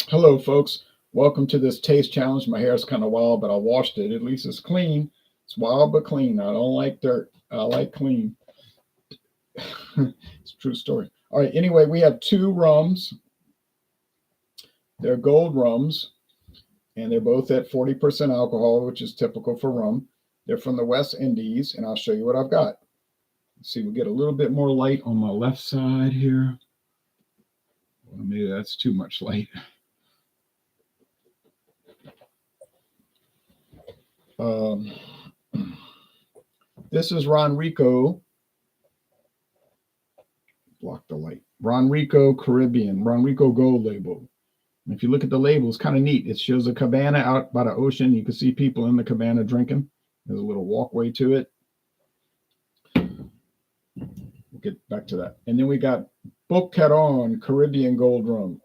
Hello, folks. Welcome to this taste challenge. My hair is kind of wild, but I washed it. At least it's clean. It's wild but clean. I don't like dirt. I like clean. It's a true story. All right. Anyway, we have two rums. They're gold rums, and they're both at 40% alcohol, which is typical for rum. They're from the West Indies, and I'll show you what I've got. Let's see, we'll get a little bit more light on my left side here. Well, maybe that's too much light. Um, this is Ronrico. Block the light. Ronrico Caribbean, Ronrico Gold label. And if you look at the label, it's kind of neat. It shows a cabana out by the ocean. You can see people in the cabana drinking. There's a little walkway to it. We'll get back to that. And then we got Boquerón Caribbean Gold Rum.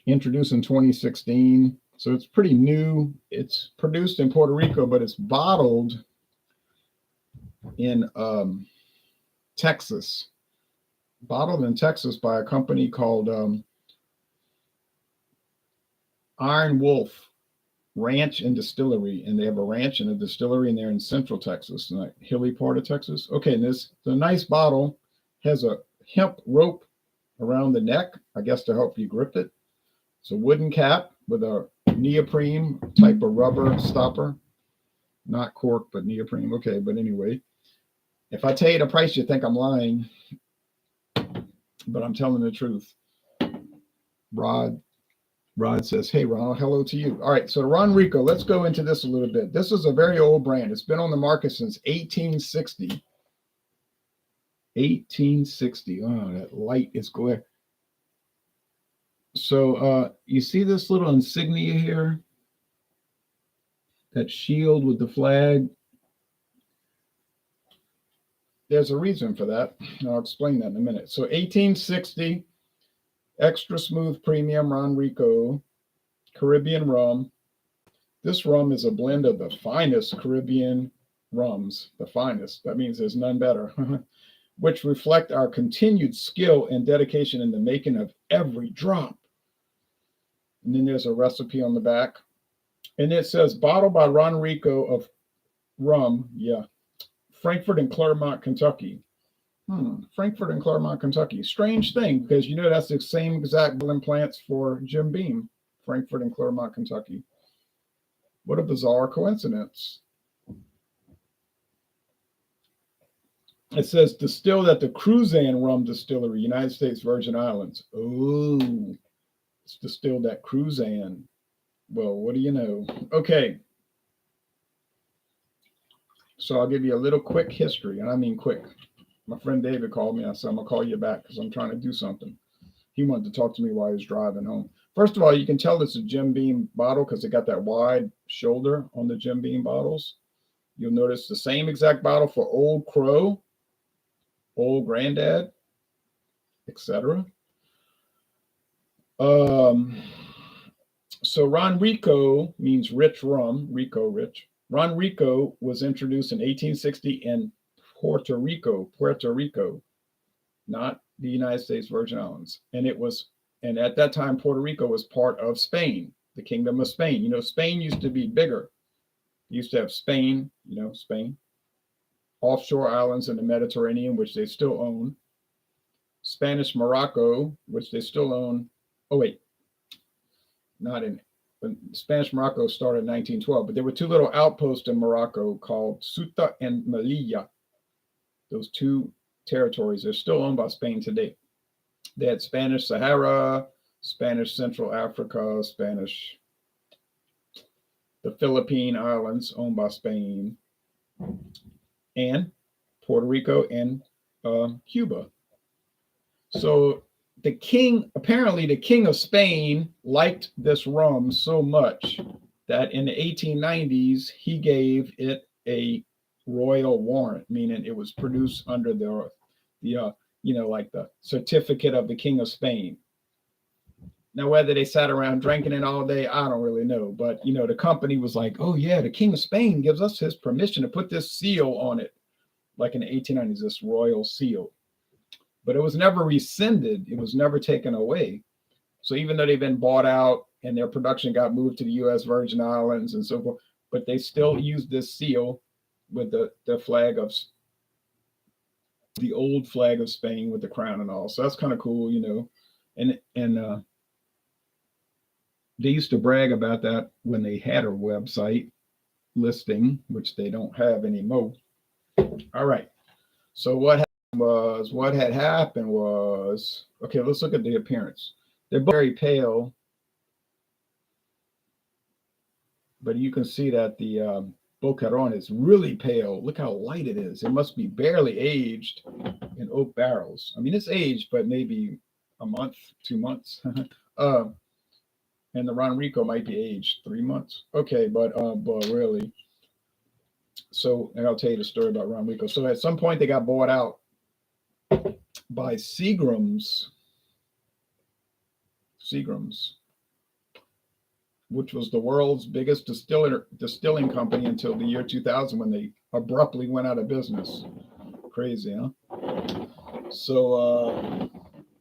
Introduced in 2016. So it's pretty new. It's produced in Puerto Rico, but it's bottled in Texas. Bottled in Texas by a company called Iron Wolf Ranch and Distillery. And they have a ranch and a distillery, and they're in Central Texas, in that hilly part of Texas. Okay, and the nice bottle has a hemp rope around the neck, I guess to help you grip it. It's a wooden cap with a neoprene type of rubber stopper. Not cork, but neoprene. Okay, but anyway, if I tell you the price, you think I'm lying, but I'm telling the truth. Rod says, hey, Ronald, hello to you. All right, so Ronrico, let's go into this a little bit. This is a very old brand. It's been on the market since 1860. 1860. Oh, that light is glare. So you see this little insignia here? That shield with the flag? There's a reason for that. I'll explain that in a minute. So 1860, extra smooth premium Ronrico Caribbean rum. This rum is a blend of the finest Caribbean rums, the finest. That means there's none better, which reflect our continued skill and dedication in the making of every drop. And then there's a recipe on the back. And it says bottled by Ronrico of rum. Yeah. Frankfort and Claremont, Kentucky. Frankfort and Claremont, Kentucky. Strange thing, because you know that's the same exact bottling plants for Jim Beam. Frankfort and Claremont, Kentucky. What a bizarre coincidence. It says distilled at the Cruzan Rum Distillery, United States Virgin Islands. Oh, it's distilled at Cruzan. Well, what do you know? Okay. So I'll give you a little quick history, and I mean quick. My friend David called me. I said, I'm going to call you back because I'm trying to do something. He wanted to talk to me while he was driving home. First of all, you can tell it's a Jim Beam bottle because it got that wide shoulder on the Jim Beam bottles. You'll notice the same exact bottle for Old Crow, Old Granddad, etc. So Ronrico means rich rum, Rico, rich. Ronrico was introduced in 1860 in Puerto Rico, not the United States Virgin Islands. And at that time, Puerto Rico was part of Spain, the Kingdom of Spain. You know, Spain used to be bigger. It used to have Spain, Spain, offshore islands in the Mediterranean, which they still own. Spanish Morocco, which they still own. Oh, wait, not in Spanish Morocco started in 1912, but there were two little outposts in Morocco called Ceuta and Melilla. Those two territories are still owned by Spain today. They had Spanish Sahara, Spanish Central Africa, the Philippine Islands owned by Spain, and Puerto Rico and Cuba. So apparently the king of Spain liked this rum so much that in the 1890s, he gave it a royal warrant, meaning it was produced under the like the certificate of the king of Spain. Now, whether they sat around drinking it all day, I don't really know. But, the company was like, oh, yeah, the king of Spain gives us his permission to put this seal on it, like in the 1890s, this royal seal. But it was never rescinded. It was never taken away. So even though they've been bought out and their production got moved to the U.S. Virgin Islands and so forth, but they still use this seal with the flag of the old flag of Spain with the crown and all. So that's kind of cool, you know. And they used to brag about that when they had a website listing, which they don't have anymore. All right. So what had happened was, okay, let's look at the appearance. They're both very pale, but you can see that the Boquerón is really pale. Look how light it is. It must be barely aged in oak barrels. I mean, it's aged, but maybe a month, 2 months. And the Ronrico might be aged 3 months. Okay, but really. So, and I'll tell you the story about Ronrico. So at some point they got bought out by Seagram's, which was the world's biggest distilling company until the year 2000 when they abruptly went out of business. Crazy, huh? So,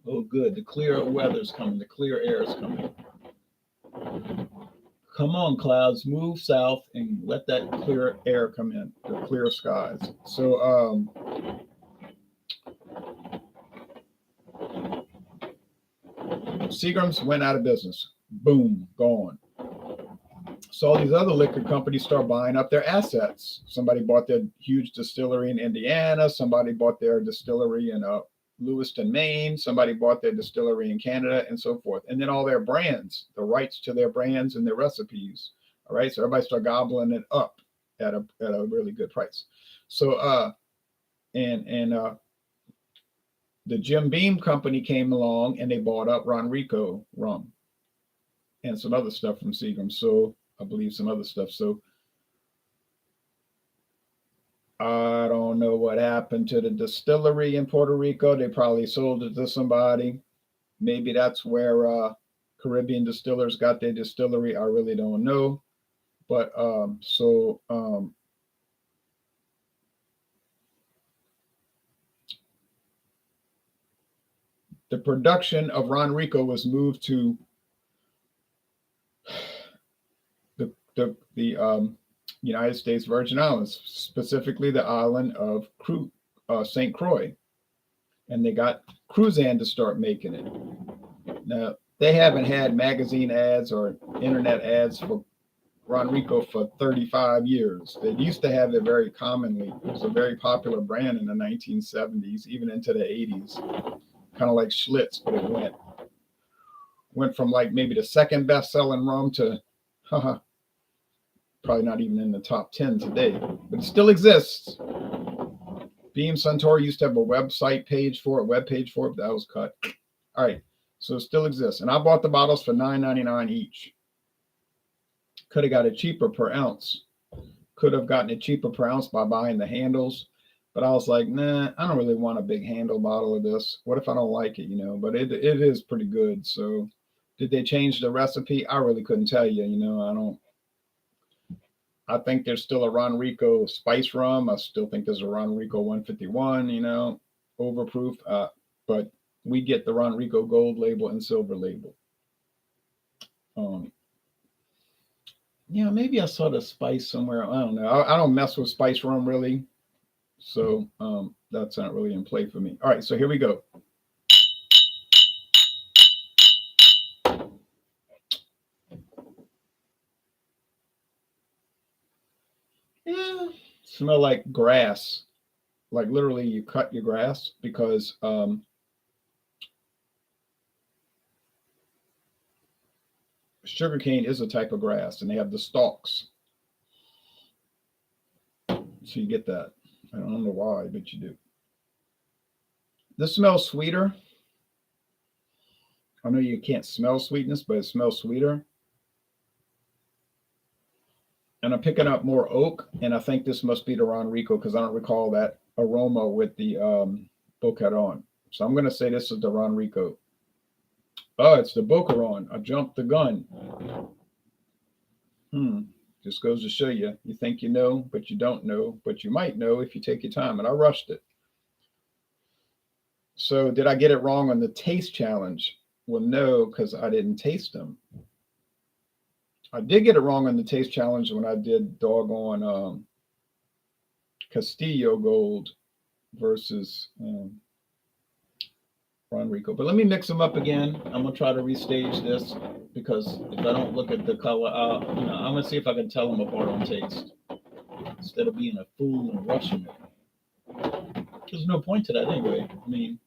oh, good. The clear weather's coming. The clear air is coming. Come on, clouds, move south and let that clear air come in, the clear skies. So, Seagram's went out of business. Boom, gone. So all these other liquor companies start buying up their assets. Somebody bought their huge distillery in Indiana. Somebody bought their distillery in Lewiston, Maine. Somebody bought their distillery in Canada, and so forth. And then all their brands, the rights to their brands and their recipes. All right, so everybody start gobbling it up at a really good price. So the Jim Beam company came along and they bought up Ronrico rum and some other stuff from Seagram. So I believe some other stuff. So I don't know what happened to the distillery in Puerto Rico. They probably sold it to somebody. Maybe that's where Caribbean distillers got their distillery. I really don't know. But the production of Ronrico was moved to the United States Virgin Islands, specifically the island of St. Croix. And they got Cruzan to start making it. Now, they haven't had magazine ads or internet ads for Ronrico for 35 years. They used to have it very commonly. It was a very popular brand in the 1970s, even into the 80s. Kind of like Schlitz, but it went from like maybe the second best-selling rum to probably not even in the top 10 today, but it still exists. Beam Suntory used to have a web page for it, but that was cut. All right, so it still exists. And I bought the bottles for $9.99 each. Could have got it cheaper per ounce. Could have gotten it cheaper per ounce by buying the handles. But I was like, nah, I don't really want a big handle bottle of this. What if I don't like it, you know? But it is pretty good. So did they change the recipe? I really couldn't tell you, you know. I think there's still a Ronrico spice rum. I still think there's a Ronrico 151, you know, overproof. But we get the Ronrico gold label and silver label. Yeah, maybe I saw the spice somewhere. I don't know. I don't mess with spice rum really. So that's not really in play for me. All right, so here we go. Yeah, smell like grass. Like literally you cut your grass because sugarcane is a type of grass and they have the stalks. So you get that. I don't know why, but you do. This smells sweeter. I know you can't smell sweetness, but it smells sweeter. And I'm picking up more oak, and I think this must be the Ronrico because I don't recall that aroma with the Boquerón. So I'm going to say this is the Ronrico. Oh, it's the Boquerón. I jumped the gun. Just goes to show you. You think you know, but you don't know, but you might know if you take your time. And I rushed it. So did I get it wrong on the taste challenge? will know because I didn't taste them. I did get it wrong on the taste challenge when I did doggone Castillo Gold versus Ronrico. But let me mix them up again. I'm gonna try to restage this because if I don't look at the color, I'm gonna see if I can tell them apart on taste instead of being a fool and rushing it. There's no point to that anyway. I mean,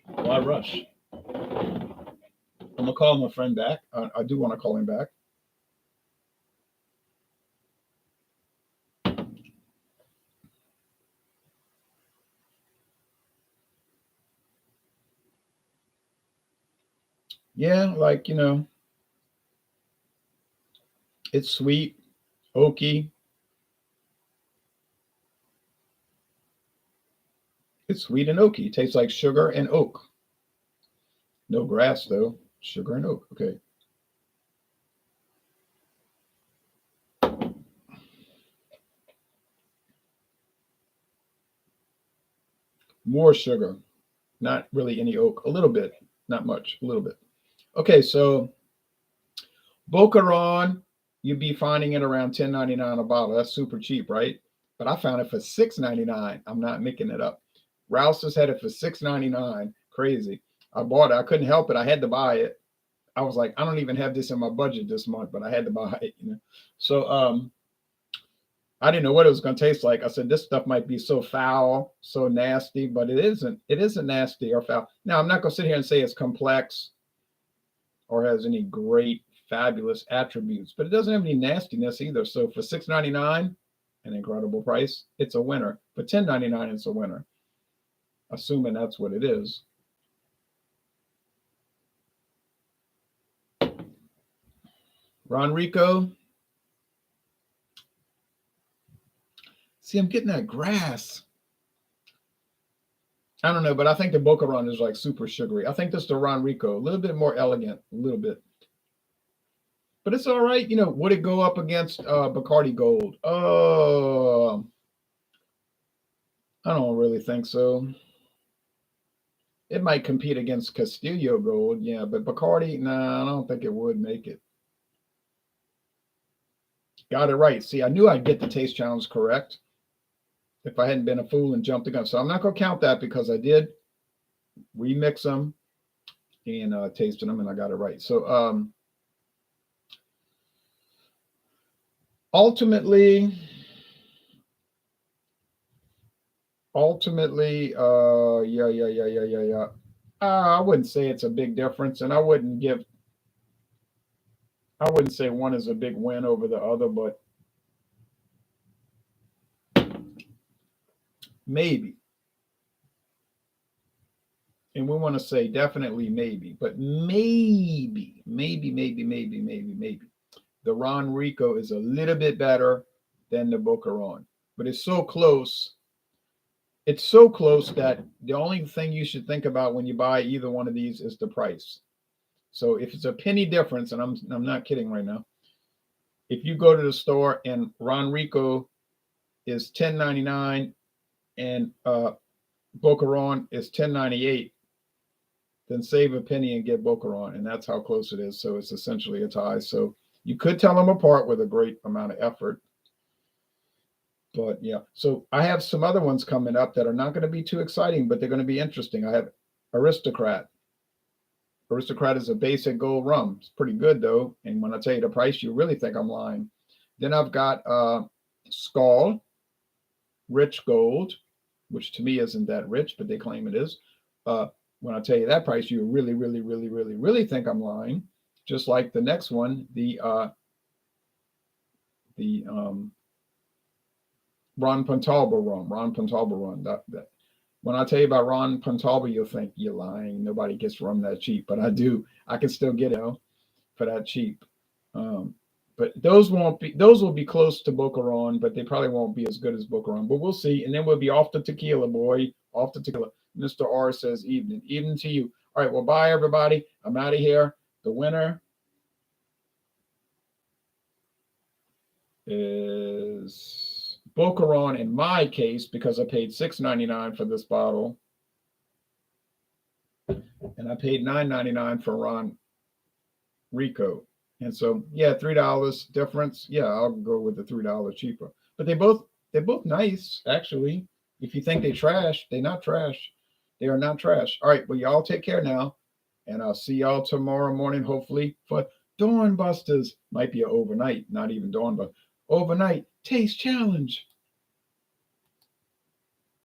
why rush? I'm gonna call my friend back. I do want to call him back. Yeah, like it's sweet, oaky. It's sweet and oaky. It tastes like sugar and oak. No grass though. Sugar and oak. Okay. More sugar. Not really any oak. A little bit. Not much. A little bit. Okay, so Boquerón, you'd be finding it around $10.99 a bottle. That's super cheap, right? But I found it for $6.99. I'm not making it up. Rouse's had it for $6.99. Crazy. I bought it. I couldn't help it. I had to buy it. I was like, I don't even have this in my budget this month, but I had to buy it. So I didn't know what it was going to taste like. I said, this stuff might be so foul, so nasty, but it isn't. It isn't nasty or foul. Now, I'm not going to sit here and say it's complex or has any great, fabulous attributes, but it doesn't have any nastiness either. So for $6.99, an incredible price, it's a winner. For $10.99, it's a winner, assuming that's what it is. Ronrico. See, I'm getting that grass. I don't know, but I think the Boquerón is like super sugary. I think this is the Ronrico, a little bit more elegant, a little bit. But it's all right. Would it go up against Bacardi Gold? I don't really think so. It might compete against Castillo Gold, yeah, but Bacardi, nah, I don't think it would make it. Got it right. See, I knew I'd get the taste challenge correct if I hadn't been a fool and jumped the gun. So I'm not going to count that because I did remix them and tasted them and I got it right. So ultimately, yeah. I wouldn't say it's a big difference, and I wouldn't say one is a big win over the other, but maybe. And we want to say definitely maybe, but maybe. The Ronrico is a little bit better than the Boquerón, but it's so close. It's so close that the only thing you should think about when you buy either one of these is the price. So if it's a penny difference, and I'm not kidding right now, if you go to the store and Ronrico is $10.99 and Boquerón is $10.98, then save a penny and get Boquerón, and that's how close it is. So it's essentially a tie. So you could tell them apart with a great amount of effort. But yeah, so I have some other ones coming up that are not going to be too exciting, but they're going to be interesting. I have Aristocrat. Aristocrat is a basic gold rum. It's pretty good though. And when I tell you the price, you really think I'm lying. Then I've got Skull, rich gold, which to me isn't that rich, but they claim it is. When I tell you that price, you really think I'm lying. Just like the next one, the Ron Pontalba rum. That when I tell you about Ron Pontalba, you'll think you're lying. Nobody gets rum that cheap, but I do. I can still get it for that cheap. But those will be close to Boquerón, but they probably won't be as good as Boquerón. But we'll see. And then we'll be off the tequila, boy. Off the tequila. Mr. R says evening. Evening to you. All right, well, bye everybody. I'm out of here. The winner is Boquerón in my case because I paid $6.99 for this bottle. and I paid $9.99 for Ronrico. And so, yeah, $3 difference. Yeah, I'll go with the $3 cheaper. But they're both nice, actually. If you think they trash, they're not trash. They are not trash. All right, well, y'all take care now, and I'll see y'all tomorrow morning, hopefully, for Dawn Busters. Might be an overnight, not even dawn, but overnight taste challenge.